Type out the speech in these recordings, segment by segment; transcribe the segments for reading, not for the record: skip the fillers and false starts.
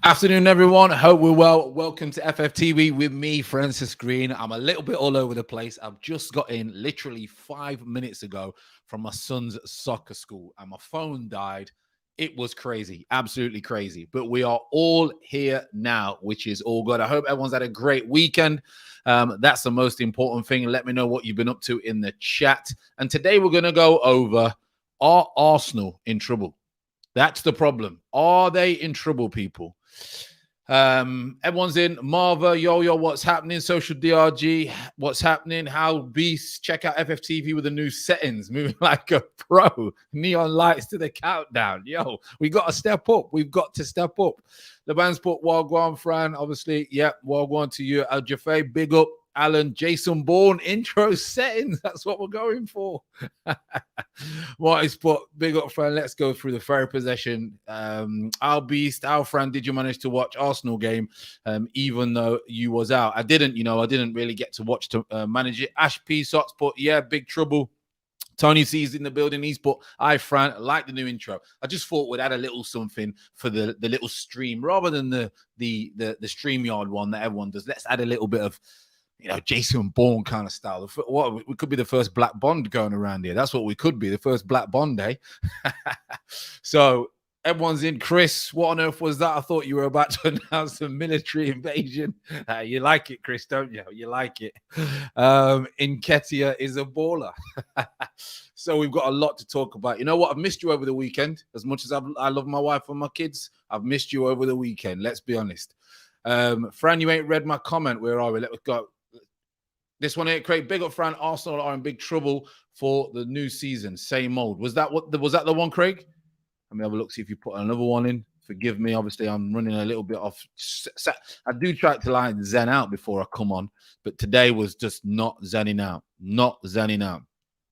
Afternoon, everyone. Hope we're well. Welcome to FFTV with me, Francis Green. I'm a little bit all over the place. I've just got in literally 5 minutes ago from my son's soccer school, and my phone died. It was crazy, absolutely crazy. But we are all here now, which is all good. I hope everyone's had a great weekend. That's the most important thing. Let me know what you've been up to in the chat. And today we're going to go over, are Arsenal in trouble? That's the problem. Are they in trouble, people? Everyone's in. Marva, yo, what's happening? Social DRG, what's happening? How beast? Check out FFTV with the new settings, moving like a pro. Neon lights to the countdown. Yo, we got to step up. We've got to step up. The band's put Wagwan, Fran, obviously. Yep, Wagwan to you. Al Jaffe, big up. Alan, Jason Bourne, intro settings. That's what we're going for. What is put? Big up, Fran. Let's go through the fair possession. Al Beast, Al Fran, did you manage to watch Arsenal game even though you was out? I didn't, I didn't really get to watch to manage it. Ash P. Sox put, yeah, big trouble. Tony C's in the building. He's put, hi, Fran, like the new intro. I just thought we'd add a little something for the little stream rather than the StreamYard one that everyone does. Let's add a little bit of Jason Bourne kind of style. What we could be the first Black Bond going around here. That's what we could be, the first Black Bond, eh? So everyone's in. Chris, what on earth was that? I thought you were about to announce a military invasion. You like it, Chris, don't you? You like it. Nketiah is a baller. So we've got a lot to talk about. You know what? I've missed you over the weekend. As much as I love my wife and my kids, I've missed you over the weekend. Let's be honest. Fran, you ain't read my comment. Where are we? Let's go. This one here, Craig. Big up, Fran. Arsenal are in big trouble for the new season. Same old. Was that the one, Craig? Let me have a look, see if you put another one in. Forgive me. Obviously, I'm running a little bit off. I do try to zen out before I come on, but today was just not zenning out. Not zenning out.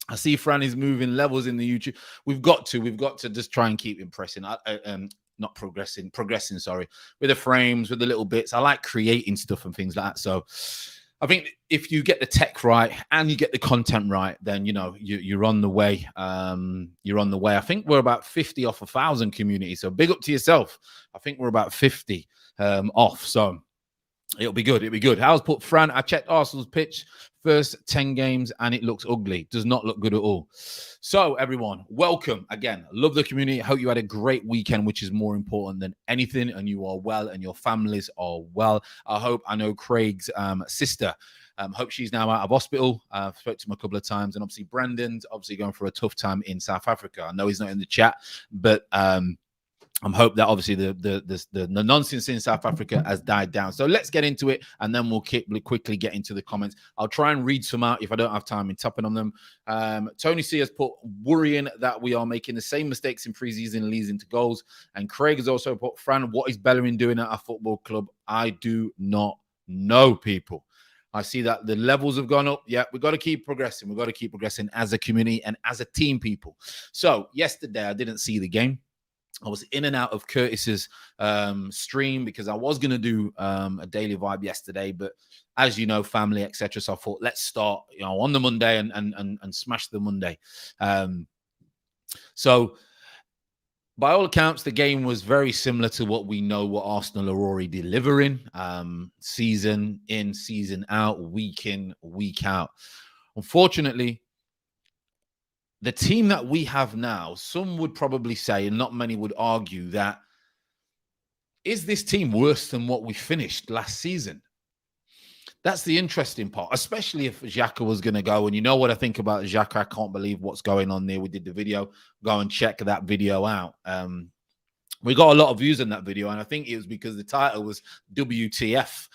I see Fran is moving levels in the YouTube. We've got to just try and keep impressing. Not progressing, sorry, with the frames, with the little bits. I like creating stuff and things like that. So I think if you get the tech right and you get the content right, then, you're on the way. You're on the way. I think we're about 50 off 1,000 community. So big up to yourself. I think we're about 50 off. So it'll be good. It'll be good. How's put Fran? I checked Arsenal's pitch first 10 games and it looks ugly. Does not look good at all. So everyone, welcome again. Love the community. Hope you had a great weekend, which is more important than anything, and you are well and your families are well. I know Craig's sister. Hope she's now out of hospital. I've spoke to him a couple of times, and obviously Brandon's obviously going through a tough time in South Africa. I know he's not in the chat, but I'm hope that obviously the nonsense in South Africa has died down. So let's get into it, and then we'll quickly get into the comments. I'll try and read some out if I don't have time in tapping on them. Tony C has put, worrying that we are making the same mistakes in preseason leads into goals. And Craig has also put, Fran, what is Bellerin doing at our football club? I do not know, people. I see that the levels have gone up. Yeah, we've got to keep progressing. We've got to keep progressing as a community and as a team, people. So yesterday, I didn't see the game. I was in and out of Curtis's stream because I was going to do a daily vibe yesterday, but as you know, family, etc. So I thought, let's start, on the Monday and smash the Monday. So by all accounts, the game was very similar to what we know what Arsenal are already delivering, season in, season out, week in, week out. Unfortunately, the team that we have now, some would probably say, and not many would argue, that is this team worse than what we finished last season? That's the interesting part, especially if Xhaka was going to go. And you know what I think about Xhaka? I can't believe what's going on there. We did the video. Go and check that video out. We got a lot of views on that video, and I think it was because the title was WTF,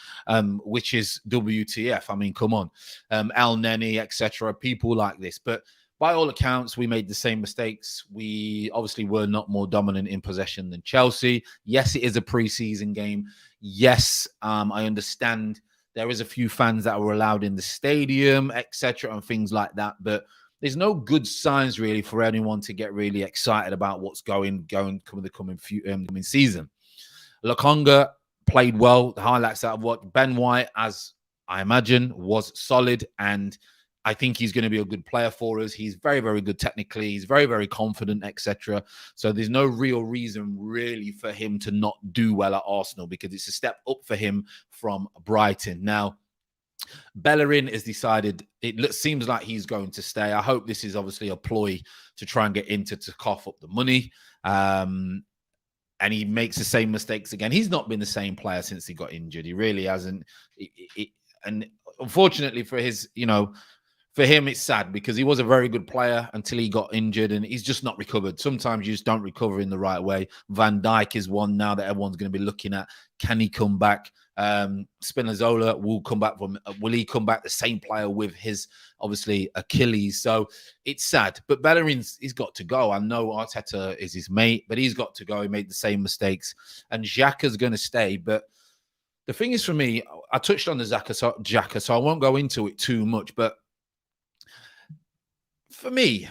which is WTF. I mean, come on. El Neni, etc. People like this. But by all accounts, we made the same mistakes. We obviously were not more dominant in possession than Chelsea. Yes, it is a preseason game. Yes, I understand there is a few fans that were allowed in the stadium, etc., and things like that. But there's no good signs really for anyone to get really excited about what's going the coming season. Lokonga played well. The highlights out of what Ben White, as I imagine, was solid, and I think he's going to be a good player for us. He's very, very good technically. He's very, very confident, etc. So there's no real reason really for him to not do well at Arsenal, because it's a step up for him from Brighton. Now, Bellerin has decided, it seems like he's going to stay. I hope this is obviously a ploy to try and get Inter to cough up the money. And he makes the same mistakes again. He's not been the same player since he got injured. He really hasn't. And unfortunately for his, for him, it's sad because he was a very good player until he got injured, and he's just not recovered. Sometimes you just don't recover in the right way. Van Dijk is one now that everyone's going to be looking at. Can he come back? Spinazzola will come back will he come back the same player with his, obviously, Achilles? So it's sad. But Bellerin's, he's got to go. I know Arteta is his mate, but he's got to go. He made the same mistakes. And Xhaka's going to stay. But the thing is, for me, I touched on the Xhaka, so I won't go into it too much. But for me,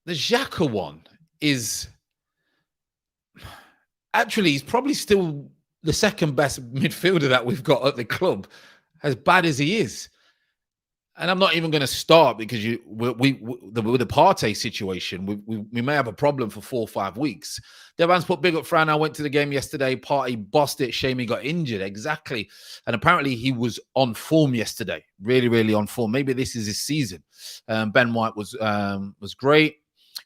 the Xhaka one is actually, he's probably still the second best midfielder that we've got at the club, as bad as he is. And I'm not even going to start because with the Partey situation, we may have a problem for 4 or 5 weeks. Devan's put big up Fran. I went to the game yesterday. Partey bossed it. Shame he got injured. Exactly. And apparently he was on form yesterday. Really, really on form. Maybe this is his season. Ben White was great.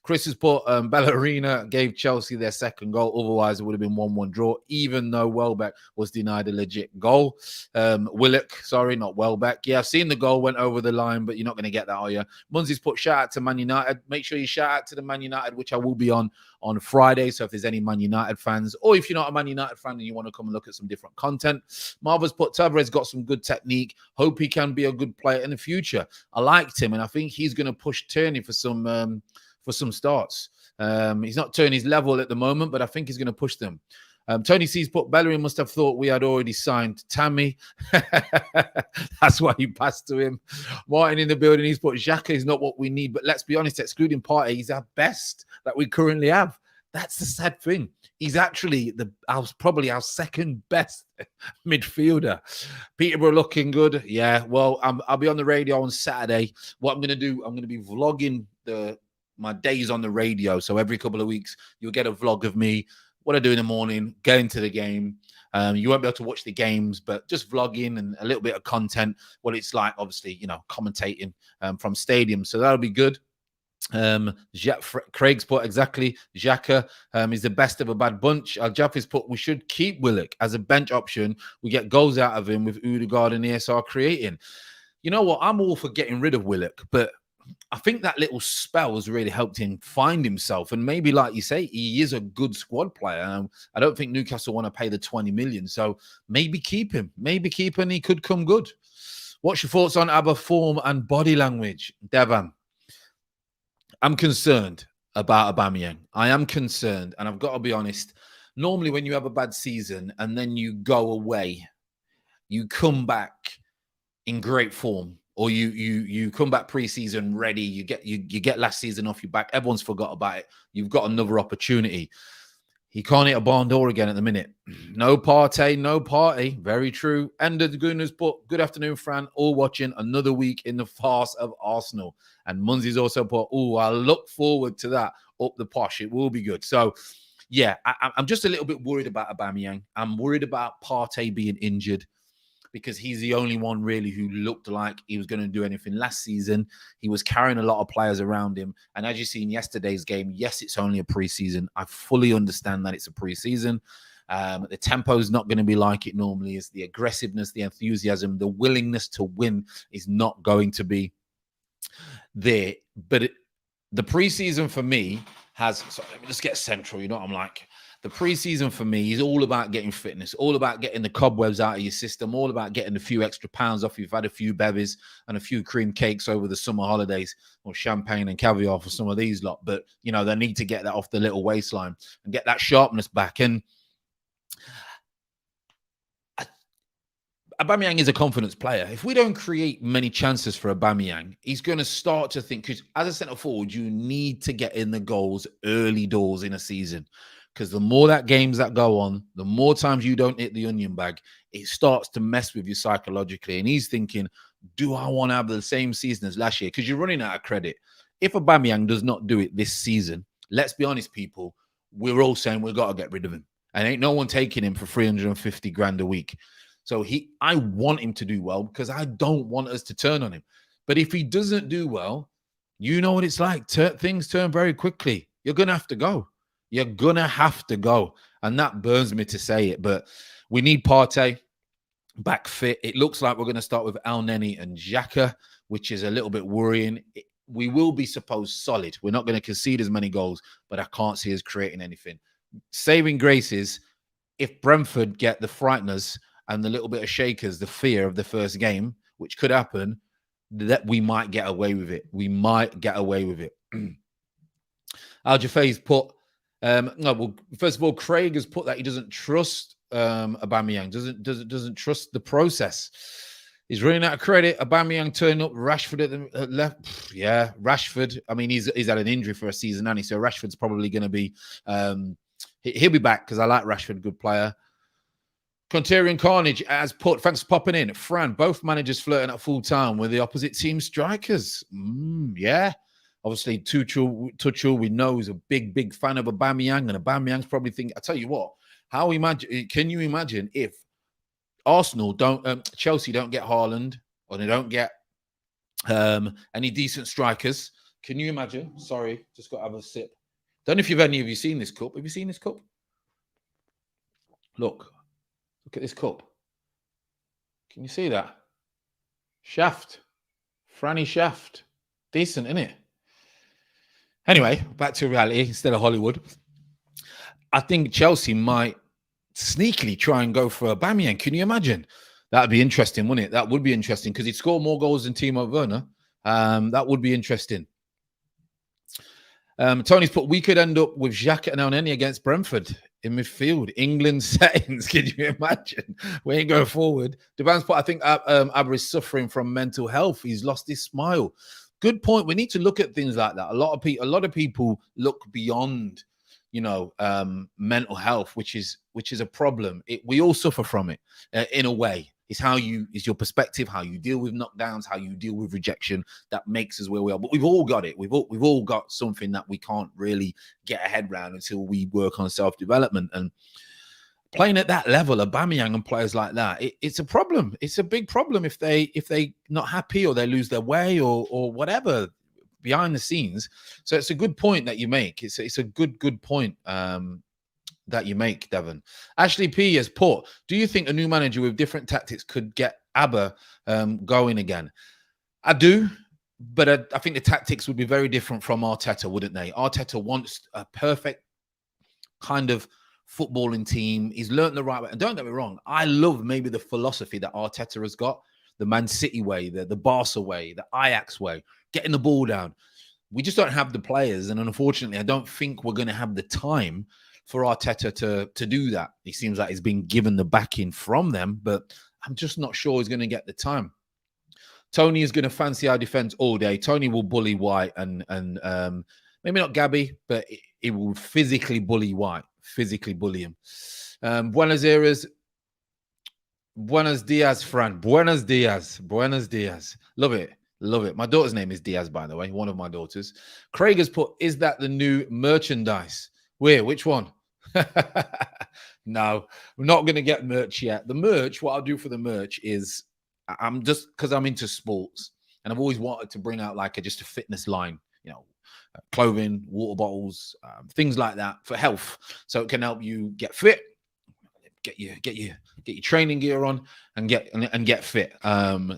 Chris has put Ballerina gave Chelsea their second goal. Otherwise, it would have been 1-1 draw, even though Welbeck was denied a legit goal. Willock, sorry, not Welbeck. Yeah, I've seen the goal, went over the line, but you're not going to get that, are you? Munzi's put shout out to Man United. Make sure you shout out to the Man United, which I will be on Friday. So if there's any Man United fans, or if you're not a Man United fan and you want to come and look at some different content, Marva's put Tavares got some good technique. Hope he can be a good player in the future. I liked him, and I think he's going to push Tierney for some starts. He's not turning his level at the moment, but I think he's going to push them. Tony C's put Bellerin must have thought we had already signed Tammy. That's why he passed to him. Martin in the building, he's put Xhaka is not what we need, but let's be honest, excluding Partey, he's our best that we currently have. That's the sad thing. He's actually probably our second best midfielder. Peterborough looking good. Yeah, well, I'll be on the radio on Saturday. What I'm going to do, I'm going to be vlogging my days on the radio. So every couple of weeks, you'll get a vlog of me, what I do in the morning, get into the game. You won't be able to watch the games, but just vlogging and a little bit of content, what it's like, obviously, commentating from stadiums. So that'll be good. Craig's put exactly, Xhaka is the best of a bad bunch. Jaffy's put we should keep Willock as a bench option. We get goals out of him with Odegaard and ESR creating. You know what? I'm all for getting rid of Willock, but I think that little spell has really helped him find himself. And maybe, like you say, he is a good squad player. I don't think Newcastle want to pay the 20 million. So maybe keep him. Maybe keep him. He could come good. What's your thoughts on Abba form and body language? Devan, I'm concerned about Aubameyang. I am concerned. And I've got to be honest. Normally, when you have a bad season and then you go away, you come back in great form. Or you come back pre-season ready. You get last season off your back. Everyone's forgot about it. You've got another opportunity. He can't hit a barn door again at the minute. No Partey, no party. Very true. Ender the Gooners put, good afternoon, Fran. All watching another week in the farce of Arsenal. And Munzi's also put, I look forward to that. Up the posh. It will be good. So, yeah, I'm just a little bit worried about Aubameyang. I'm worried about Partey being injured, because he's the only one really who looked like he was going to do anything last season. He was carrying a lot of players around him. And as you see in yesterday's game, yes, it's only a preseason. I fully understand that it's a preseason. The tempo is not going to be like it normally is. The aggressiveness, the enthusiasm, the willingness to win is not going to be there. But the preseason for me has... Sorry, let me just get central. You know what I'm like? The preseason for me is all about getting fitness, all about getting the cobwebs out of your system, all about getting a few extra pounds off. You've had a few bevies and a few cream cakes over the summer holidays, or champagne and caviar for some of these lot. But, they need to get that off the little waistline and get that sharpness back. And Aubameyang is a confidence player. If we don't create many chances for Aubameyang, he's going to start to think, because as a centre forward, you need to get in the goals early doors in a season. Because the more that games that go on, the more times you don't hit the onion bag, it starts to mess with you psychologically. And he's thinking, do I want to have the same season as last year? Because you're running out of credit. If Aubameyang does not do it this season, let's be honest, people, we're all saying we've got to get rid of him. And ain't no one taking him for 350 grand a week. So I want him to do well because I don't want us to turn on him. But if he doesn't do well, you know what it's like. Things turn very quickly. You're going to have to go. You're going to have to go. And that burns me to say it. But we need Partey back fit. It looks like we're going to start with El Neni and Xhaka, which is a little bit worrying. We will be supposed solid. We're not going to concede as many goals, but I can't see us creating anything. Saving grace is if Brentford get the frighteners and the little bit of shakers, the fear of the first game, which could happen, that we might get away with it. We might get away with it. Al Jafe's put, first of all, Craig has put that he doesn't trust Aubameyang, doesn't trust the process. He's running out of credit. Aubameyang turned up. Rashford at the left. Yeah, Rashford. I mean, he's had an injury for a season, and so Rashford's probably going to be. He'll be back because I like Rashford, good player. Contrarian Carnage has put. Thanks for popping in, Fran. Both managers flirting at full time with the opposite team strikers. Yeah, obviously Tuchel we know is a big fan of Aubameyang, and Aubameyang's probably thinking. I tell you what, can you imagine if Arsenal Chelsea don't get Haaland, or they don't get any decent strikers? Can you imagine? Sorry, just got to have a sip. Don't know if any of you seen this cup. Have you seen this cup? Look at this cup. Can you see that? Shaft. Franny Shaft. Decent, isn't it? Anyway, back to reality instead of Hollywood. I think Chelsea might sneakily try and go for Aubameyang. Can you imagine? That'd be interesting, wouldn't it? That would be interesting because he'd score more goals than Timo Werner. That would be interesting. Tony's put, we could end up with Xhaka and El Neni against Brentford in midfield. England settings. Can you imagine? We ain't going forward. Devan's put, I think Abra is suffering from mental health. He's lost his smile. Good point. We need to look at things like that. A lot of people look beyond, mental health, which is a problem. We all suffer from it in a way. It's your perspective, how you deal with knockdowns, how you deal with rejection that makes us where we are. But we've all got it. We've all got something that we can't really get a head around until we work on self-development. And playing at that level, Aubameyang and players like that, it's a problem. It's a big problem if they not happy or they lose their way or whatever behind the scenes. So it's a good point that you make. It's a good point that you make, Devon. Ashley P has put, do you think a new manager with different tactics could get Abba going again? I do, but I think the tactics would be very different from Arteta, wouldn't they? Arteta wants a perfect kind of footballing team. He's learned the right way. And don't get me wrong, I love maybe the philosophy that Arteta has got, the Man City way, the Barca way, the Ajax way, getting the ball down. We just don't have the players. And unfortunately, I don't think we're going to have the time for Arteta to do that. He seems like he's been given the backing from them, but I'm just not sure he's going to get the time. Tony is going to fancy our defense all day. Tony will bully White and maybe not Gabby, but he will physically bully White, physically bully him. Buenos dias, Fran. Buenos dias. Love it. My daughter's name is Diaz, by the way, one of my daughters. Craig has put, is that the new merchandise? Where? Which one? No, we're not going to get merch yet. The merch, what I'll do for the merch is I'm just, because I'm into sports and I've always wanted to bring out like just a fitness line, clothing, water bottles, things like that for health. So it can help you get fit, get your training gear on and get fit.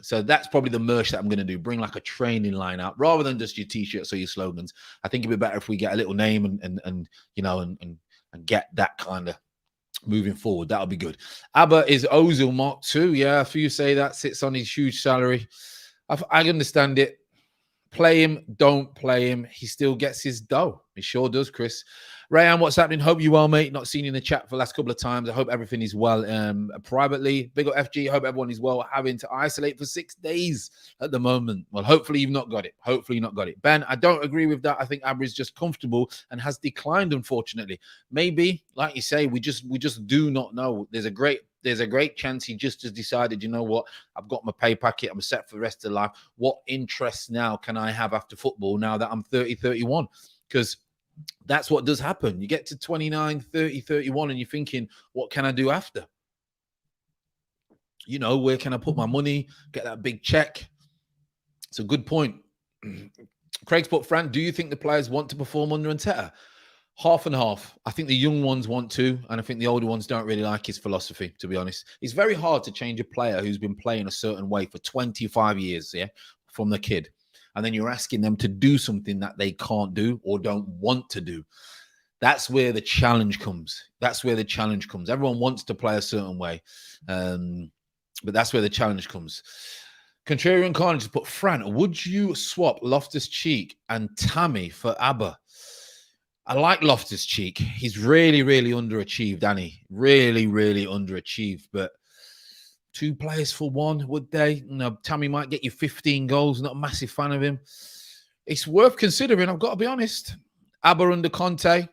So that's probably the merch that I'm going to do. Bring like a training line out rather than just your t-shirts or your slogans. I think it'd be better if we get a little name and get that kind of moving forward. That'll be good. Abba is Ozil Mark II. Yeah, a few say that sits on his huge salary. I understand it. Play him, don't play him. He still gets his dough. He sure does, Chris. Rayan, what's happening? Hope you well, mate. Not seen you in the chat for the last couple of times. I hope everything is well privately. Big up FG. Hope everyone is well. Having to isolate for 6 days at the moment. Well, hopefully you've not got it. Ben, I don't agree with that. I think Abra is just comfortable and has declined, unfortunately. Maybe, like you say, we just do not know. There's a great there's a great chance he just has decided, you know what, I've got my pay packet, I'm set for the rest of life. What interests now can I have after football now that I'm 30, 31? Because that's what does happen. You get to 29, 30, 31, and you're thinking, what can I do after? You know, where can I put my money, get that big check? It's a good point. Craig's put, Fran, do you think the players want to perform under Arteta? Half and half. I think the young ones want to, and I think the older ones don't really like his philosophy, to be honest. It's very hard to change a player who's been playing a certain way for 25 years, yeah, from the kid. And then you're asking them to do something that they can't do or don't want to do. That's where the challenge comes. That's where the challenge comes. Everyone wants to play a certain way, but that's where the challenge comes. Contrarian Carnage just put, Fran, would you swap Loftus-Cheek and Tammy for Abba? I like Loftus-Cheek. He's really, really underachieved, Danny. Really, really underachieved. But 2 players for 1, would they? No, Tammy might get you 15 goals. Not a massive fan of him. It's worth considering, I've got to be honest. Abba under Conte,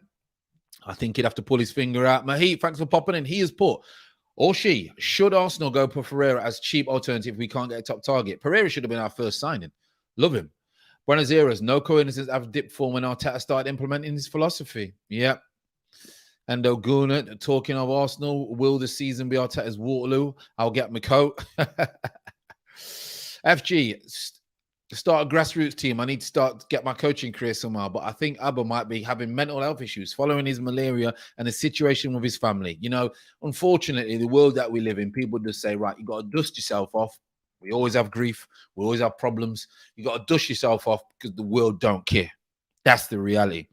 I think he'd have to pull his finger out. Mahit, thanks for popping in. He has put, or she, should Arsenal go for Pereira as cheap alternative if we can't get a top target? Pereira should have been our first signing. Love him. Buenos Aires, no coincidence, have dipped form when Arteta started implementing his philosophy. Yep. And Oguna, talking of Arsenal, will the season be Arteta's Waterloo? I'll get my coat. FG, start a grassroots team. I need to get my coaching career somehow, but I think Abba might be having mental health issues following his malaria and the situation with his family. You know, unfortunately, the world that we live in, people just say, right, you got to dust yourself off. We always have grief. We always have problems. You got to dust yourself off because the world don't care. That's the reality.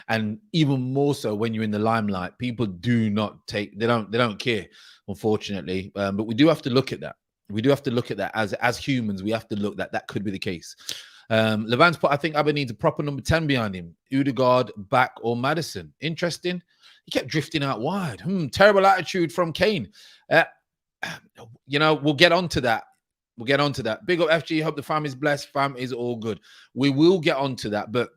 And even more so when you're in the limelight, people do not take, they don't care, unfortunately. But we do have to look at that. We do have to look at that as humans. We have to look that could be the case. Levan's put, I think Abba needs a proper number 10 behind him. Odegaard, Back, or Maddison. Interesting. He kept drifting out wide. Terrible attitude from Kane. You know, we'll get on to that. We'll get on to that. Big up FG. Hope the fam is blessed. Fam is all good. We will get on to that. But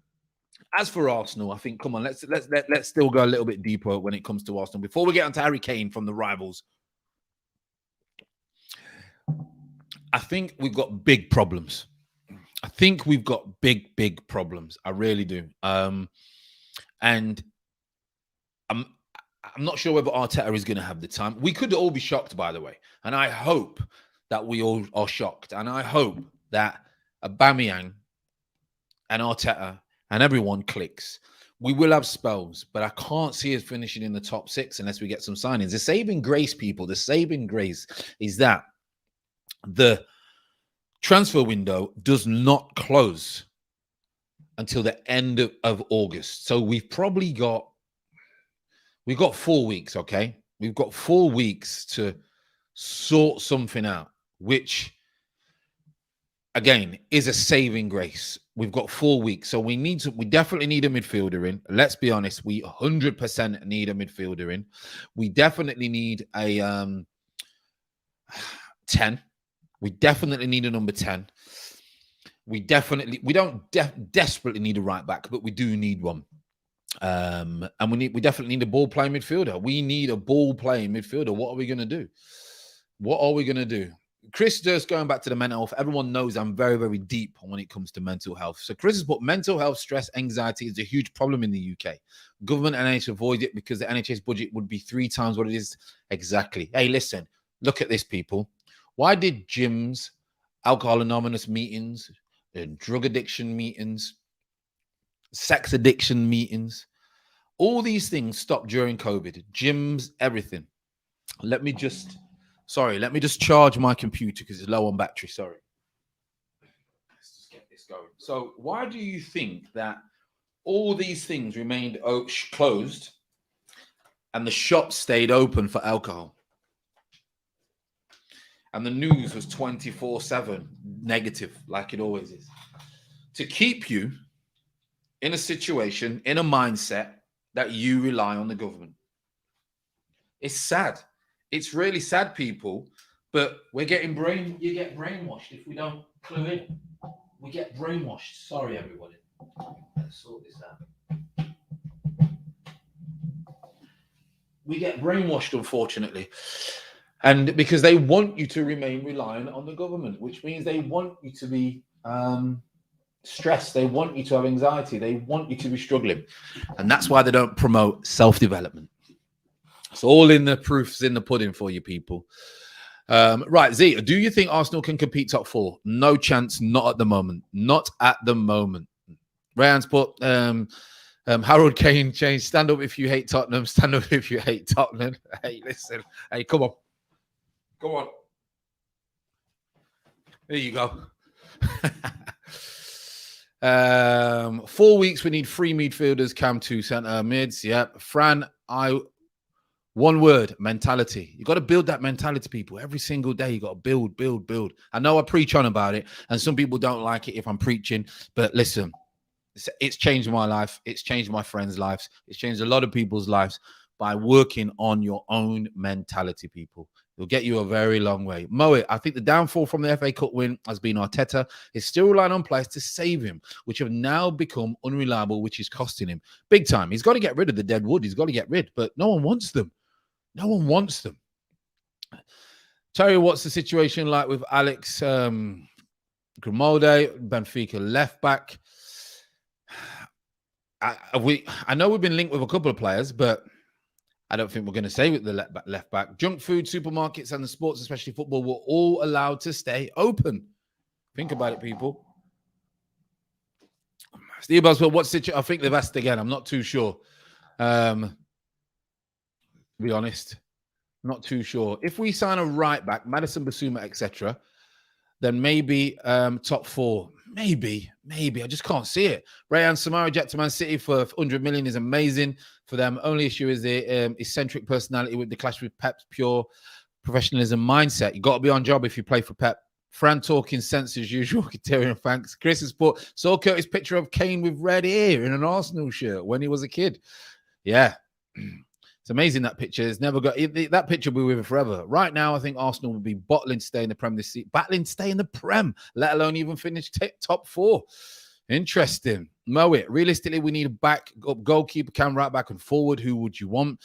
as for Arsenal, I think, come on, let's still go a little bit deeper when it comes to Arsenal. Before we get on to Harry Kane from the rivals, I think we've got big problems. I think we've got big problems. I really do. And I'm not sure whether Arteta is going to have the time. We could all be shocked, by the way. And I hope that we all are shocked. And I hope that Aubameyang and Arteta and everyone clicks. We will have spells, but I can't see us finishing in the top 6 unless we get some signings. The saving grace, people, the saving grace is that the transfer window does not close until the end of August. So we've got 4 weeks, okay? We've got 4 weeks to sort something out, which, again, is a saving grace. We've got 4 weeks. So we definitely need a midfielder in. Let's be honest. We 100% need a midfielder in. We definitely need a 10. We definitely need a number 10. We don't desperately need a right back, but we do need one. And we definitely need a ball playing midfielder. We need a ball playing midfielder. What are we going to do? What are we going to do? Chris, just going back to the mental health, everyone knows I'm very, very deep when it comes to mental health. So Chris has put, mental health, stress, anxiety is a huge problem in the UK. Government and NHS avoid it because the NHS budget would be 3 times what it is. Exactly. Hey, listen, look at this, people. Why did gyms, Alcohol Anonymous meetings, drug addiction meetings, sex addiction meetings, all these things stopped during COVID? Gyms, everything. Let me just charge my computer because it's low on battery. Sorry. Let's just get this going. So why do you think that all these things remained closed and the shops stayed open for alcohol? And the news was 24/7 negative, like it always is, to keep you in a situation, in a mindset that you rely on the government. It's sad. It's really sad, people, but you get brainwashed if we don't clue in. We get brainwashed. Sorry, everybody. Let's sort this out. We get brainwashed, unfortunately. And because they want you to remain reliant on the government, which means they want you to be stressed. They want you to have anxiety. They want you to be struggling. And that's why they don't promote self-development. It's all in the proofs in the pudding for you people. Right, Z, do you think Arsenal can compete top four? No chance, not at the moment. Not at the moment. Ryan's put Harold Kane change. Stand up if you hate Tottenham. Stand up if you hate Tottenham. Hey, listen. Hey, come on. Come on. There you go. 4 weeks, we need 3 midfielders, Cam 2 centre mids. Yeah. Fran, one word, mentality. You got to build that mentality, people. Every single day, you got to build. I know I preach on about it, and some people don't like it if I'm preaching, but listen, it's changed my life. It's changed my friends' lives. It's changed a lot of people's lives by working on your own mentality, people. It'll get you a very long way. Moe, I think the downfall from the FA Cup win has been Arteta. He's still relying on players to save him, which have now become unreliable, which is costing him big time. He's got to get rid of the dead wood. He's got to get rid, but no one wants them. No one wants them. Terry, what's the situation like with Alex Grimaldi, Benfica left back? I know we've been linked with a couple of players, but I don't think we're going to stay with the left back. Junk food, supermarkets, and the sports, especially football, were all allowed to stay open. Think about it, people. Steve Boswell, what situation? I think they've asked again. I'm not too sure. To be honest, not too sure. If we sign a right back, Madison Basuma, etc., then maybe top four. Maybe. I just can't see it. Rayan Samara, Jet to Man City for 100 million is amazing for them. Only issue is the eccentric personality with the clash with Pep's pure professionalism mindset. You got to be on job if you play for Pep. Fran talking sense as usual. Katerian, thanks. Chris has put, saw Curtis' picture of Kane with red hair in an Arsenal shirt when he was a kid. Yeah. It's amazing, that picture. It's never got that picture will be with it forever. Right now, I think Arsenal will be battling to stay in the Prem this season, battling to stay in the Prem, let alone even finish top four. Interesting. Moe, realistically, we need a back up goalkeeper, Cam, right back and forward. Who would you want?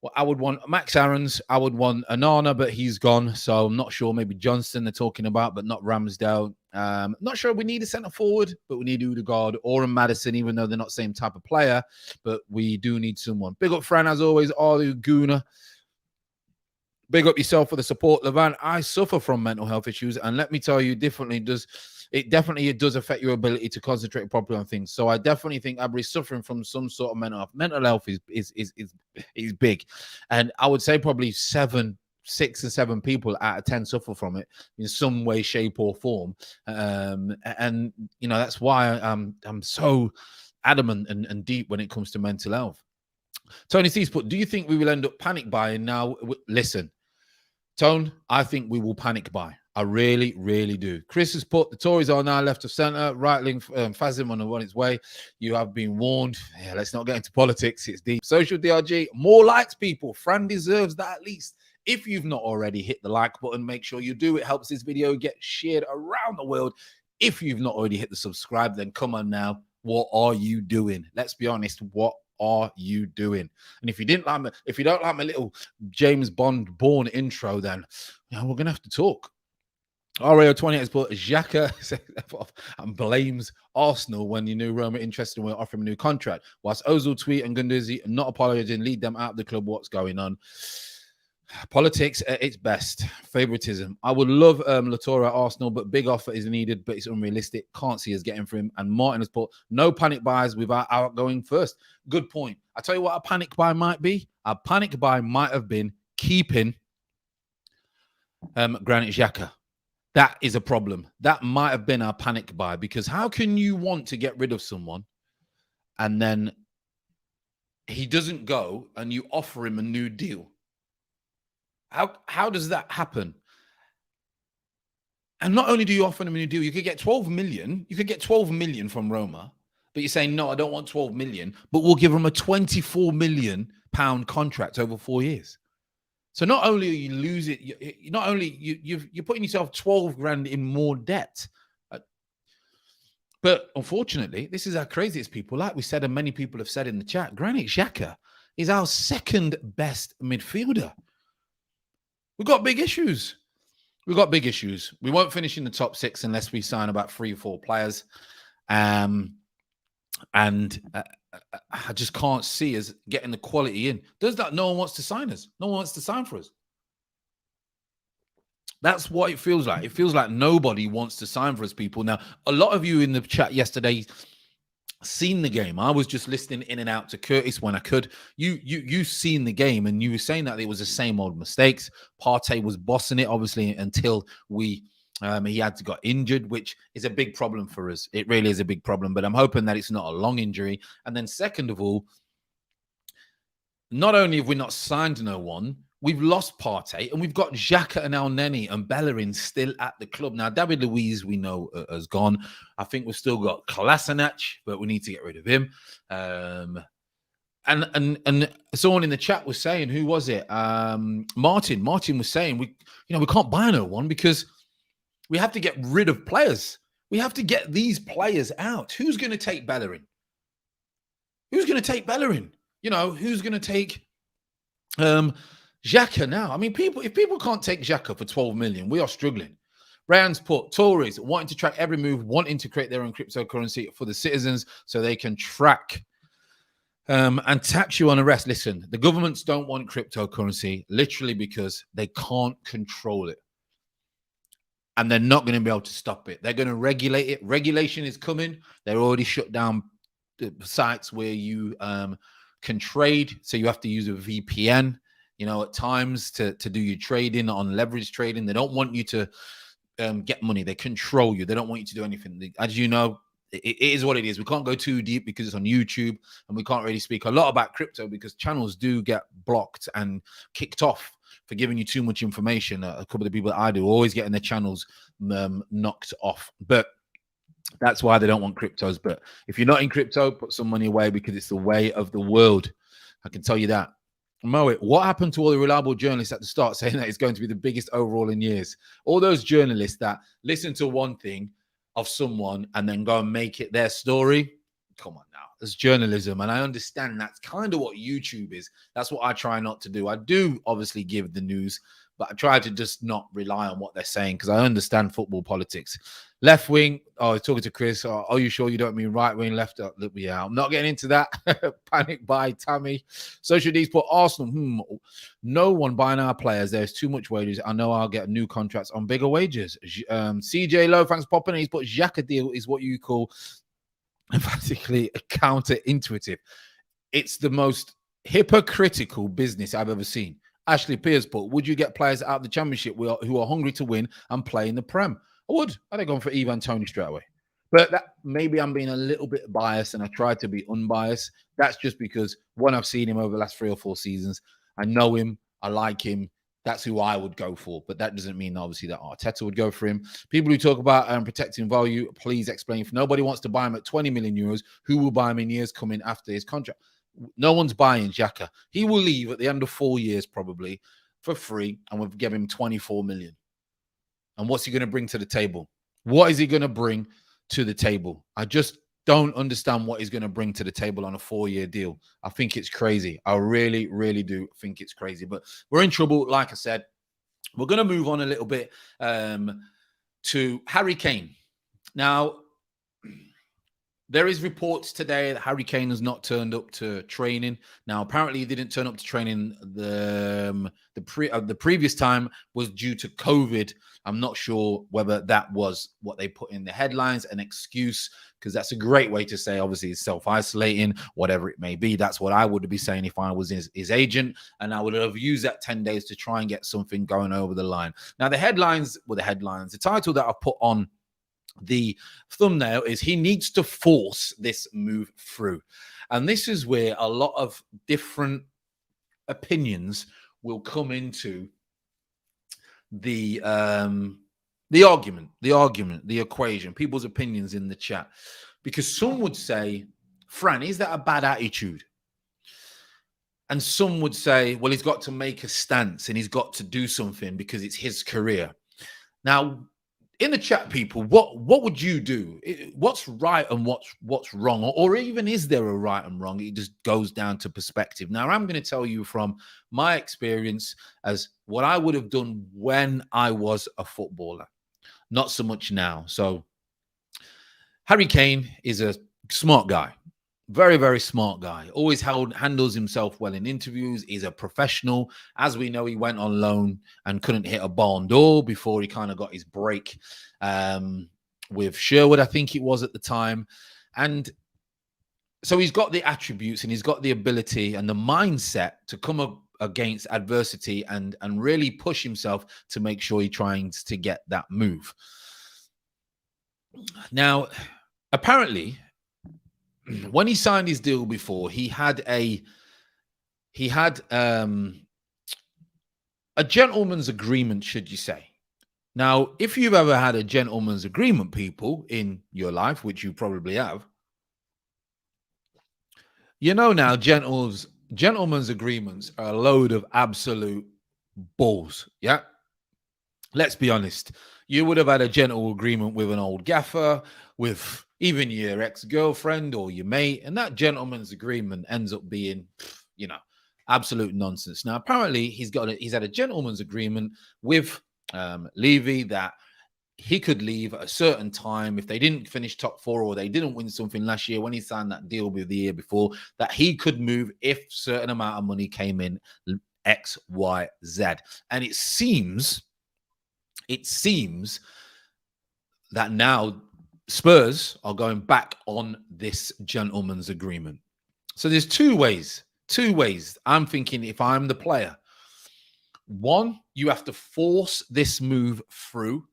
Well, I would want Max Aarons. I would want Anana, but he's gone. So I'm not sure. Maybe Johnston they're talking about, but not Ramsdale. Not sure we need a centre forward, but we need Odegaard or a Madison, even though they're not the same type of player. But we do need someone. Big up Fran, as always. Alu Guna. Big up yourself for the support, Levant. I suffer from mental health issues, and let me tell you, it definitely does affect your ability to concentrate properly on things. So I definitely think Abry's suffering from some sort of mental health. Mental health is big, and I would say probably 6 or 7 people out of 10 suffer from it in some way, shape, or form. And you know that's why I'm so adamant and deep when it comes to mental health. Tony C's put, do you think we will end up panic buying now? Listen, Tone, I think we will panic buy. I really, really do. Chris has put, the Tories are now left of centre. Right-wing fascism on its way. You have been warned. Yeah, let's not get into politics. It's deep. Social DRG, more likes, people. Fran deserves that at least. If you've not already hit the like button, make sure you do. It helps this video get shared around the world. If you've not already hit the subscribe, then come on now. What are you doing? Let's be honest. What are you doing? And if you don't like my little James Bond born intro, then we're gonna have to talk. RAO28 has put Xhaka and blames Arsenal when you knew Roma interested in offering him a new contract. Whilst Ozil tweet and Guendouzi not apologizing, lead them out of the club. What's going on? Politics at its best. Favoritism. I would love Latour at Arsenal, but big offer is needed, but it's unrealistic. Can't see us getting for him. And Martin has put, no panic buys without outgoing first. Good point. I tell you what a panic buy might be. A panic buy might have been keeping Granit Xhaka. That is a problem. That might have been our panic buy, because how can you want to get rid of someone and then he doesn't go and you offer him a new deal? How does that happen? And not only do you offer him a new deal, you could get 12 million. You could get 12 million from Roma, but you're saying, no, I don't want 12 million, but we'll give him a 24 million pound contract over 4 years. So not only are you losing, you're putting yourself 12 grand in more debt. But unfortunately, this is our craziest people. Like we said, and many people have said in the chat, Granit Xhaka is our second best midfielder. We've got big issues. We've got big issues. We won't finish in the top 6 unless we sign about 3 or 4 players. And I just can't see us getting the quality in. Does that? No one wants to sign us. No one wants to sign for us. That's what it feels like. It feels like nobody wants to sign for us, people. Now, a lot of you in the chat yesterday seen the game. I was just listening in and out to Curtis when I could. You seen the game, and you were saying that it was the same old mistakes. Partey was bossing it, obviously, until he had to got injured, which is a big problem for us. It really is a big problem, but I'm hoping that it's not a long injury. And then second of all, not only have we not signed no one, we've lost Partey, and we've got Xhaka and El-Neni and Bellerin still at the club. Now, David Luiz, we know, has gone. I think we've still got Kolasinac, but we need to get rid of him. And someone in the chat was saying, who was it? Martin. Martin was saying, we can't buy no one because we have to get rid of players. We have to get these players out. Who's going to take Bellerin? Who's going to take Bellerin? Who's going to take Xhaka now? I mean, if people can't take Xhaka for 12 million, we are struggling. Rand's put Tories wanting to track every move, wanting to create their own cryptocurrency for the citizens so they can track and tax you on arrest. Listen, the governments don't want cryptocurrency literally because they can't control it. And they're not going to be able to stop it. They're going to regulate it. Regulation is coming. They're already shut down the sites where you can trade. So you have to use a VPN, at times to do your trading on leverage trading. They don't want you to get money. They control you. They don't want you to do anything. As you know, it is what it is. We can't go too deep because it's on YouTube, and we can't really speak a lot about crypto because channels do get blocked and kicked off for giving you too much information. A couple of the people that I do are always getting their channels knocked off. But that's why they don't want cryptos. But if you're not in crypto, put some money away because it's the way of the world. I can tell you that. Moet, what happened to all the reliable journalists at the start saying that it's going to be the biggest overall in years? All those journalists that listen to one thing of someone and then go and make it their story. Come on now. It's journalism. And I understand that's kind of what YouTube is. That's what I try not to do. I do obviously give the news, but I try to just not rely on what they're saying because I understand football politics. Left wing. Oh, talking to Chris. Oh, are you sure you don't mean right wing, left up? Yeah, I'm not getting into that. Panic buy, Tammy. Social D's put Arsenal. No one buying our players. There's too much wages. I know I'll get new contracts on bigger wages. CJ Low, thanks for popping in. He's put Xhaka deal is what you call emphatically counterintuitive. It's the most hypocritical business I've ever seen. Ashley Pierce put, would you get players out of the championship who are hungry to win and play in the Prem? I would. I'd have gone for Ivan Toney straight away. But that maybe I'm being a little bit biased and I try to be unbiased. That's just because, one, I've seen him over the last 3 or 4 seasons. I know him. I like him. That's who I would go for. But that doesn't mean, obviously, that Arteta would go for him. People who talk about protecting value, please explain. If nobody wants to buy him at 20 million euros, who will buy him in years coming after his contract? No one's buying Xhaka. He will leave at the end of 4 years probably for free, and we'll give him 24 million. And what's he going to bring to the table? What is he going to bring to the table? I just don't understand what he's going to bring to the table on a 4-year deal. I think it's crazy. I really, really do think it's crazy. But we're in trouble, like I said. We're going to move on a little bit to Harry Kane. Now, there is reports today that Harry Kane has not turned up to training. Now, apparently, he didn't turn up to training the previous time was due to COVID. I'm not sure whether that was what they put in the headlines, an excuse, because that's a great way to say, obviously, he's self-isolating, whatever it may be. That's what I would be saying if I was his agent, and I would have used that 10 days to try and get something going over the line. Now, the headlines were the headlines. The title that I put on the thumbnail is he needs to force this move through. And this is where a lot of different opinions will come into the argument, the equation, people's opinions in the chat. Because some would say, Fran, is that a bad attitude? And some would say, well, he's got to make a stance and he's got to do something because it's his career. Now, in the chat, people, what would you do? What's right and what's wrong, or even is there a right and wrong? It just goes down to perspective. Now, I'm going to tell you from my experience as what I would have done when I was a footballer, not so much now. So, Harry Kane is a smart guy. Very, very smart guy. Always handles himself well in interviews. He's a professional. As we know, he went on loan and couldn't hit a barn door before he kind of got his break with Sherwood, I think it was at the time. And so he's got the attributes and he's got the ability and the mindset to come up against adversity and really push himself to make sure he tries to get that move. Now, apparently, when he signed his deal before, he had a gentleman's agreement, should you say. Now, if you've ever had a gentleman's agreement, people, in your life, which you probably have, you know now gentleman's agreements are a load of absolute balls, yeah? Let's be honest. You would have had a gentle agreement with an old gaffer, with even your ex-girlfriend or your mate, and that gentleman's agreement ends up being, absolute nonsense. Now, apparently, he's had a gentleman's agreement with Levy that he could leave at a certain time if they didn't finish top four or they didn't win something last year when he signed that deal with the year before, that he could move if certain amount of money came in, X, Y, Z. And it seems that now Spurs are going back on this gentleman's agreement. So there's two ways I'm thinking if I'm the player. One, you have to force this move through.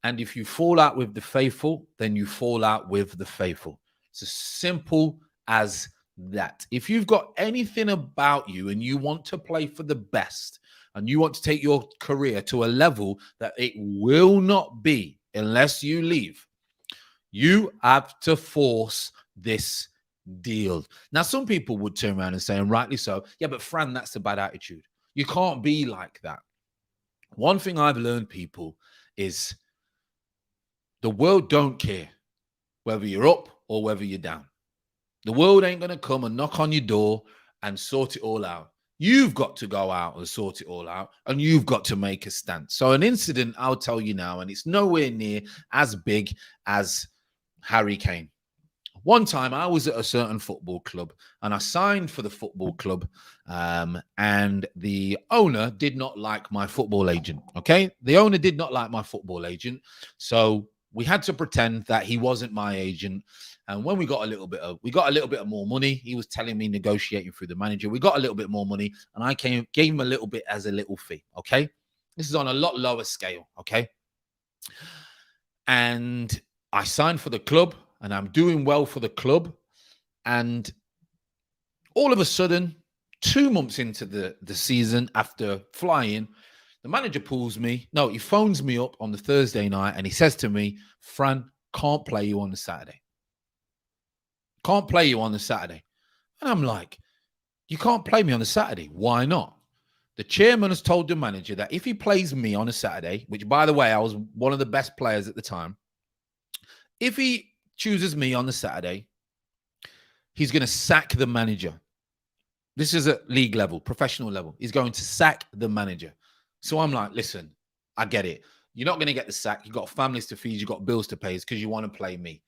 And if you fall out with the faithful, then you fall out with the faithful. It's as simple as that. If you've got anything about you and you want to play for the best and you want to take your career to a level that it will not be unless you leave, you have to force this deal. Now, some people would turn around and say, and rightly so, yeah, but Fran, that's a bad attitude. You can't be like that. One thing I've learned, people, is the world don't care whether you're up or whether you're down. The world ain't going to come and knock on your door and sort it all out. You've got to go out and sort it all out, and you've got to make a stand. So an incident, I'll tell you now, and it's nowhere near as big as Harry Kane. One time I was at a certain football club and I signed for the football club and the owner did not like my football agent, okay? The owner did not like my football agent. So we had to pretend that he wasn't my agent. And when we got a little bit of more money, he was telling me negotiating through the manager. We got a little bit more money and I gave him a little bit as a little fee, okay? This is on a lot lower scale, okay? And I signed for the club. And I'm doing well for the club. And all of a sudden, 2 months into the season, after flying, the manager he phones me up on the Thursday night and he says to me, Fran, can't play you on the Saturday. Can't play you on the Saturday. And I'm like, you can't play me on the Saturday. Why not? The chairman has told the manager that if he plays me on a Saturday, which, by the way, I was one of the best players at the time, if he chooses me on the Saturday, he's going to sack the manager. This is at league level, professional level. He's going to sack the manager. So I'm like, listen, I get it. You're not going to get the sack. You've got families to feed. You've got bills to pay. It's because you want to play me.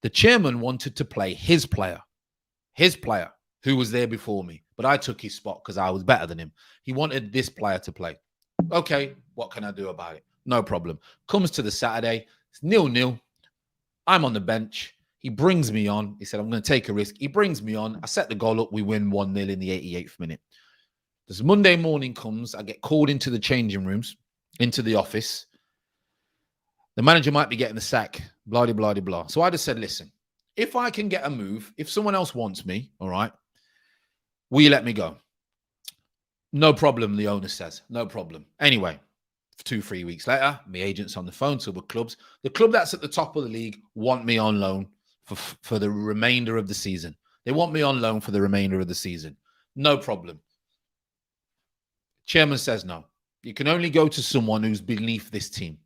The chairman wanted to play his player who was there before me. But I took his spot because I was better than him. He wanted this player to play. Okay, what can I do about it? No problem. Comes to the Saturday. It's 0-0. I'm on the bench. He brings me on. He said, I'm going to take a risk. He brings me on. I set the goal up. We win 1-0 in the 88th minute. This Monday morning comes. I get called into the changing rooms, into the office. The manager might be getting the sack, blah, blah, blah, blah. So I just said, listen, if I can get a move, if someone else wants me, all right, will you let me go? No problem, the owner says. No problem. Anyway, 2-3 weeks later, my agent's on the phone to the clubs. The club that's at the top of the league want me on loan for the remainder of the season. They want me on loan for the remainder of the season. No problem. Chairman says no. You can only go to someone who's beneath this team.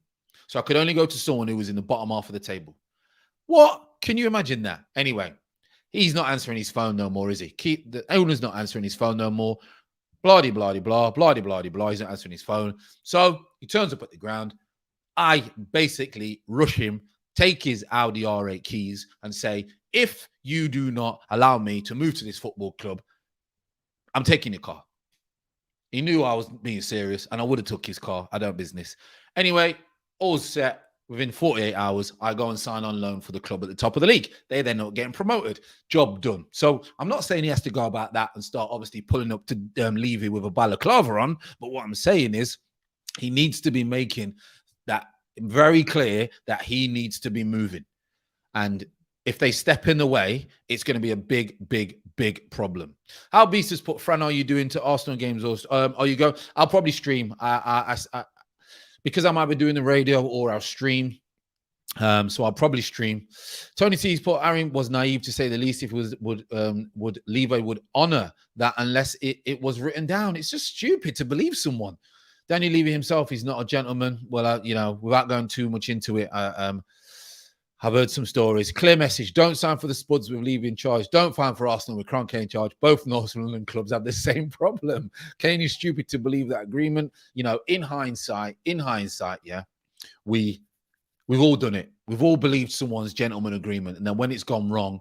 So I could only go to someone who was in the bottom half of the table. What? Can you imagine that? Anyway, he's not answering his phone no more, is he? The owner's not answering his phone no more. Blah, blah, blah, blah, blah, blah. He's not answering his phone. So he turns up at the ground. I basically rush him, take his Audi R8 keys and say, if you do not allow me to move to this football club, I'm taking your car. He knew I was being serious and I would have took his car. I don't business. Anyway, all's set. Within 48 hours, I go and sign on loan for the club at the top of the league. They then not getting promoted. Job done. So I'm not saying he has to go about that and start obviously pulling up to Levy with a balaclava on. But what I'm saying is he needs to be making that very clear that he needs to be moving. And if they step in the way, it's going to be a big, big, big problem. How Beast has put, Fran, are you doing to Arsenal games? Or are you go? I'll probably stream. Because I'm either doing the radio or I'll stream. So I'll probably stream. Tony C's put, Aaron was naive to say the least if it would Levi would honor that unless it was written down. It's just stupid to believe someone. Daniel Levy himself, he's not a gentleman. Well, without going too much into it, I've heard some stories. Clear message. Don't sign for the Spuds with Levy in charge. Don't sign for Arsenal with Kane in charge. Both North London clubs have the same problem. Kane is stupid to believe that agreement. In hindsight, yeah, we've all done it. We've all believed someone's gentleman agreement. And then when it's gone wrong,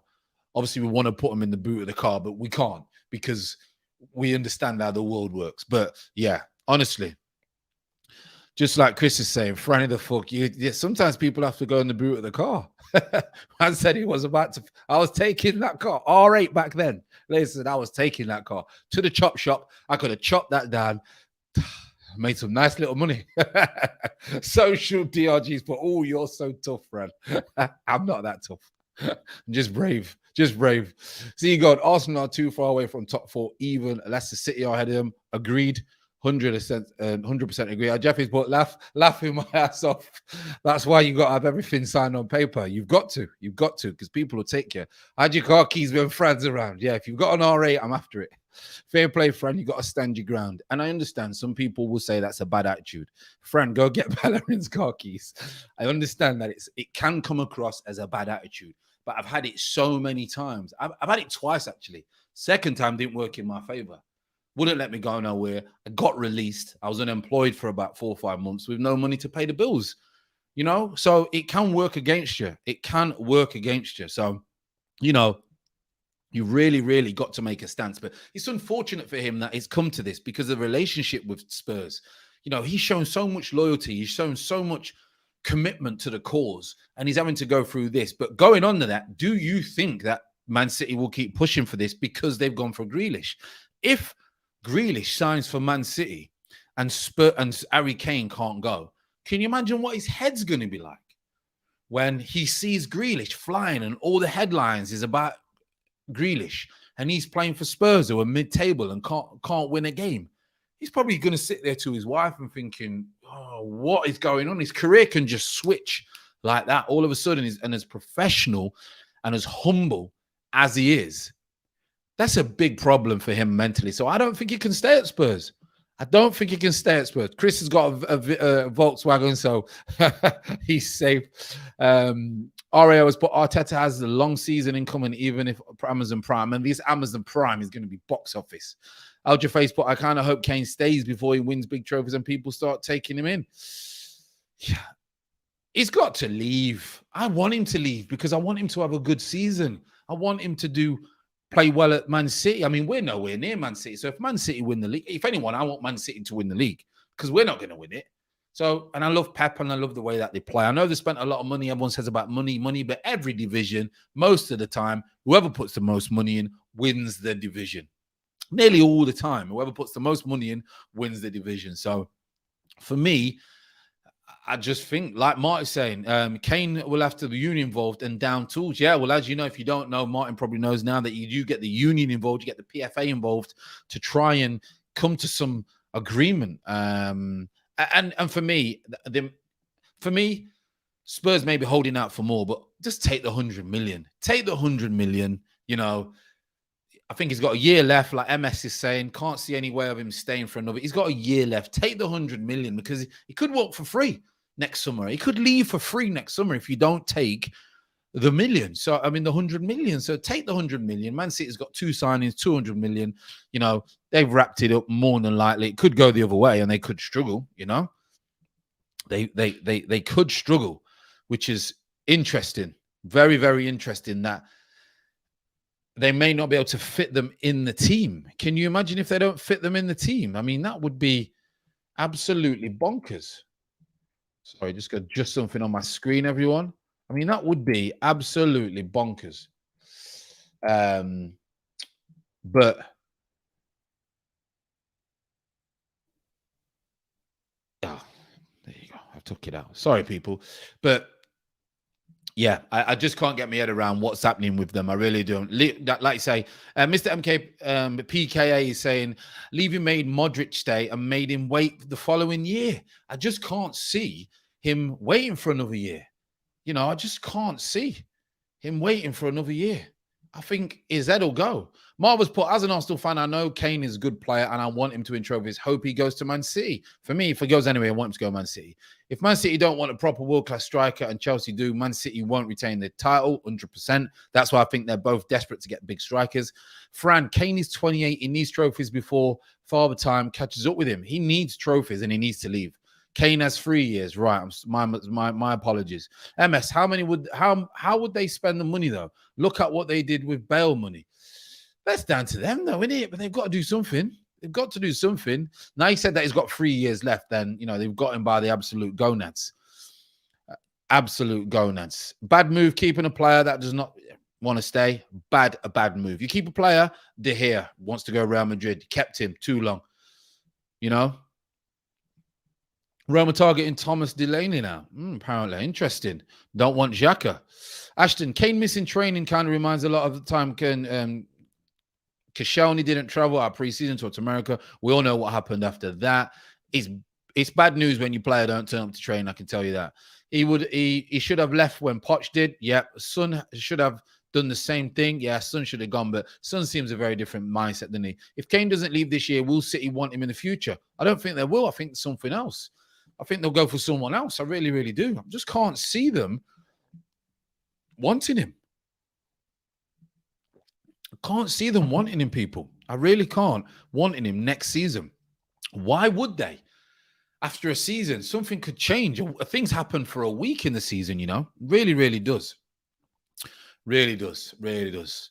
obviously we want to put them in the boot of the car, but we can't because we understand how the world works. But yeah, honestly, just like Chris is saying, Franny the fuck, sometimes people have to go in the boot of the car. Man said he was about to, I was taking that car, R8 back then. Listen, I was taking that car to the chop shop. I could have chopped that down, made some nice little money. Social DRGs, but oh, you're so tough, Fran. I'm not that tough. I'm just brave. Just brave. See, you got Arsenal are too far away from top four. Even Leicester City are ahead of them. Agreed. 100% agree. Jeffy's but laughing my ass off. That's why you got to have everything signed on paper. You've got to, because people will take you. Hide your car keys when Fran's around. Yeah, if you've got an R8, I'm after it. Fair play, Fran. You got to stand your ground. And I understand some people will say that's a bad attitude. Fran, go get Bellerin's car keys. I understand that it can come across as a bad attitude, but I've had it so many times. I've had it twice actually. Second time didn't work in my favor. Wouldn't let me go nowhere. I got released. I was unemployed for about 4 or 5 months with no money to pay the bills. So it can work against you. It can work against you. So, you really, really got to make a stance. But it's unfortunate for him that it's come to this because of the relationship with Spurs. He's shown so much loyalty. He's shown so much commitment to the cause, and he's having to go through this. But going on to that, do you think that Man City will keep pushing for this because they've gone for Grealish? If Grealish signs for Man City and Harry Kane can't go, can you imagine what his head's going to be like when he sees Grealish flying and all the headlines is about Grealish and he's playing for Spurs who are mid-table and can't win a game? He's probably going to sit there to his wife and thinking, oh, what is going on? His career can just switch like that all of a sudden. And as professional and as humble as he is, that's a big problem for him mentally. So I don't think he can stay at Spurs. Chris has got a Volkswagen, so he's safe. RAO has put Arteta has the long season incoming, even if Amazon Prime. And this Amazon Prime is going to be box office. Alger Face put, I kind of hope Kane stays before he wins big trophies and people start taking him in. Yeah. He's got to leave. I want him to leave because I want him to have a good season. I want him to play well at Man City. I mean, we're nowhere near Man City. So if Man City win the league, if anyone, I want Man City to win the league because we're not going to win it. So, and I love Pep and I love the way that they play. I know they spent a lot of money. Everyone says about money, but every division, most of the time, whoever puts the most money in wins the division. Nearly all the time, whoever puts the most money in wins the division. So for me, I just think, like Martin's saying, Kane will have to be union involved and down tools. Yeah, well, as you know, if you don't know, Martin probably knows now that you do get the union involved, you get the PFA involved to try and come to some agreement. And for me, Spurs may be holding out for more, but just take the 100 million. Take the 100 million, I think he's got a year left, like MS is saying. Can't see any way of him staying for another. He's got a year left. Take the 100 million because he could walk for free. next summer. He could leave for free next summer if you don't take the million. So, I mean, the 100 million. So take the 100 million. Man City's got 2 signings, 200 million. You know, they've wrapped it up more than likely. It could go the other way and they could struggle, you know. They could struggle, which is interesting. Very, very interesting that they may not be able to fit them in the team. Can you imagine if they don't fit them in the team? I mean, that would be absolutely bonkers. Sorry, just got just something on my screen, everyone. I mean, that would be absolutely bonkers. But oh, there you go. I took it out. Sorry, people. But yeah, I just can't get my head around what's happening with them. I really don't. Like I say, Mr. MK PKA is saying, Levy made Modric stay and made him wait the following year. I just can't see him waiting for another year. You know, I just can't see him waiting for another year. I think his head will go. Marvel's put, as an Arsenal fan, I know Kane is a good player and I want him to win trophies. Hope he goes to Man City. For me, if he goes anywhere, I want him to go Man City. If Man City don't want a proper world-class striker and Chelsea do, Man City won't retain the title, 100%. That's why I think they're both desperate to get big strikers. Fran, Kane is 28. He needs trophies before Father Time catches up with him. He needs trophies and he needs to leave. Kane has 3 years, right? My apologies. MS, how would they spend the money though? Look at what they did with Bale money. That's down to them though, isn't it? But they've got to do something. They've got to do something. Now he said that he's got 3 years left. Then you know they've got him by the absolute gonads. Absolute gonads. Bad move keeping a player that does not want to stay. A bad move. You keep a player. De Gea wants to go Real Madrid. Kept him too long. You know. Roma targeting Thomas Delaney now. Apparently. Interesting. Don't want Xhaka. Ashton, Kane missing training kind of reminds a lot of the time Koscielny didn't travel our preseason tour to America. We all know what happened after that. It's bad news when your player don't turn up to train, I can tell you that. He should have left when Poch did. Yeah, Son should have done the same thing. Yeah, Son should have gone, but Son seems a very different mindset than he. If Kane doesn't leave this year, will City want him in the future? I don't think they will. I think something else. I think they'll go for someone else. I really, really do. I just can't see them wanting him. I can't see them wanting him, people. I really can't. Wanting him next season. Why would they? After a season, something could change. Things happen for a week in the season, you know. Really, really does. Really does. Really does.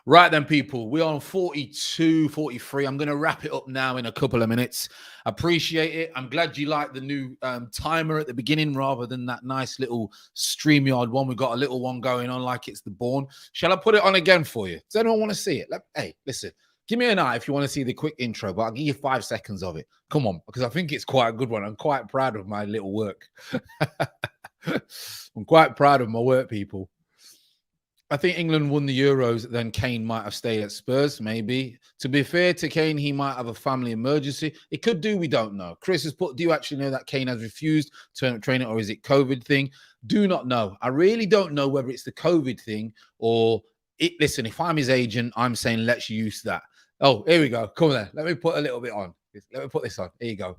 Right then, people, we're on 42, 43. I'm going to wrap it up now in a couple of minutes. Appreciate it. I'm glad you like the new timer at the beginning rather than that nice little StreamYard one. We've got a little one going on like it's the Bourne. Shall I put it on again for you? Does anyone want to see it? Hey, listen, give me an eye if you want to see the quick intro, but I'll give you 5 seconds of it. Come on, because I think it's quite a good one. I'm quite proud of my little work. I'm quite proud of my work, people. I think England won the Euros, then Kane might have stayed at Spurs, maybe. To be fair to Kane, he might have a family emergency. It could do, we don't know. Chris has put, do you actually know that Kane has refused to train it, or is it COVID thing? Do not know. I really don't know whether it's the COVID thing or it. Listen, if I'm his agent, I'm saying let's use that. Oh, here we go. Come on then. Let me put a little bit on. Let me put this on. Here you go.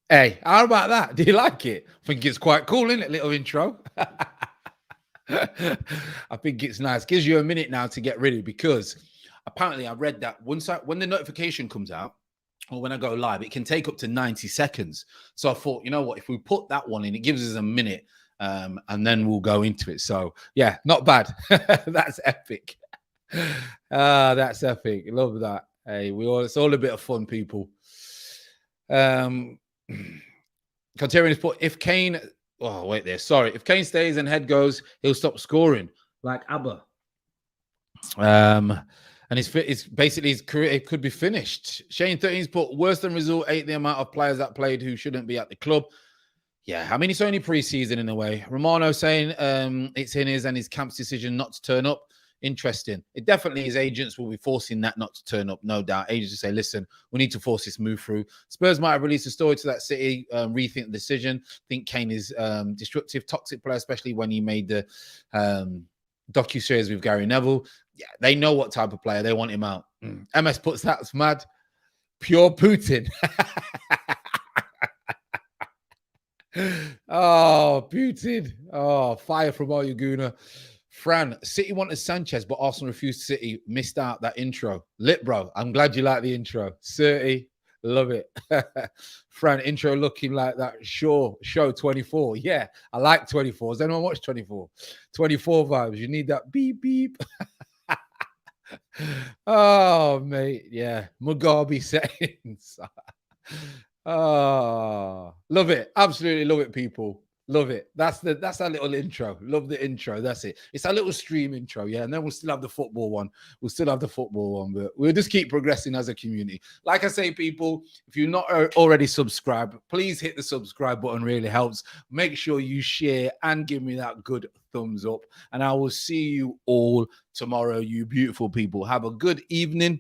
Hey, how about that? Do you like it? I think it's quite cool, isn't it? Little intro. I think it's nice. Gives you a minute now to get ready because apparently I read that when the notification comes out or when I go live, it can take up to 90 seconds. So I thought, you know what? If we put that one in, it gives us a minute and then we'll go into it. So yeah, not bad. That's epic. That's epic. Love that. Hey, it's all a bit of fun, people. Contarian is put, if Kane, oh wait there, sorry, if Kane stays and head goes, he'll stop scoring like Abba. And it's basically his career, it could be finished. Shane 13's put, worse than result, 8 the amount of players that played who shouldn't be at the club. Yeah, I mean, it's only pre-season in a way. Romano saying it's in his and his camp's decision not to turn up. Interesting. It definitely is. Agents will be forcing that not to turn up, no doubt. Agents will say, listen, we need to force this move through. Spurs might have released a story to that city, rethink the decision. Think Kane is destructive, toxic player, especially when he made the docu-series with Gary Neville. Yeah, they know what type of player they want him out. MS puts that's mad. Pure Putin. Oh, Putin. Oh, fire from all Guna. Fran, City wanted Sanchez, but Arsenal refused. City missed out that intro. Lit, bro. I'm glad you like the intro. 30. Love it. Fran, intro looking like that show 24. Yeah, I like 24. Has anyone watched 24? 24 vibes. You need that beep, beep. Oh, mate. Yeah. Mugabe settings. Oh, love it. Absolutely love it, people. Love it. That's our little intro. Love the intro. That's it. It's our little stream intro. Yeah. And then we'll still have the football one. But we'll just keep progressing as a community. Like I say, people, if you're not already subscribed, please hit the subscribe button. Really helps. Make sure you share and give me that good thumbs up. And I will see you all tomorrow, you beautiful people. Have a good evening.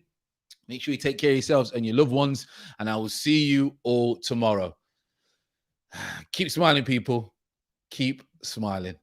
Make sure you take care of yourselves and your loved ones. And I will see you all tomorrow. Keep smiling, people. Keep smiling.